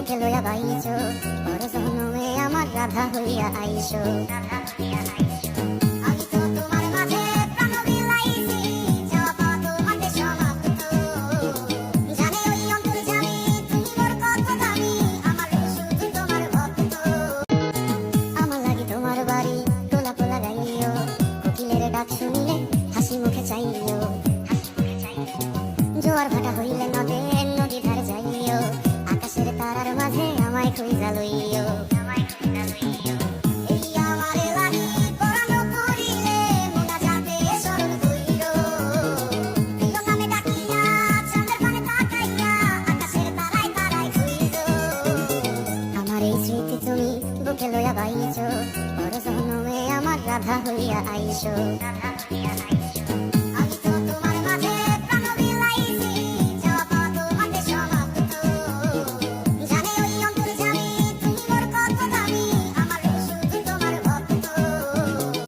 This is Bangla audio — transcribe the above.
বুকে লইয়া বাইছো, পর জন্মে আমার রাধা হইয়া আইসো। আমি তো তোমার মাঝে প্রাণ বিলাইছি, যাওয়া পাওয়া তোমাতে সমাপ্ত। জানে ওই অন্তর্যামী, তুমি মোর কত দামি, আমার শুধু তোমার ভক্ত। আমার লাগি তোমার বাড়ি তোলা পোলা গাইও, কোকিলের ডাক শুনিলে হাসি মুখে চাইও। জোয়ার ভাটা হইলে নদে নদী ধারে যাইও, আকাশের তারার মাঝে আমায় খুঁজা লইও। এই আমারে লাগি পরানো করিলে মোনা যাতে স্মরণ কইরো। প্রিয় নামে ডাকিয়া চাঁদের পানে তাকাইয়া আকাশের তারায় তারায় খুঁজো। আমার এই স্মৃতি তুমি বুকে লইয়া বাইছো, পর জন্মে আমার রাধা হইয়া আইসো।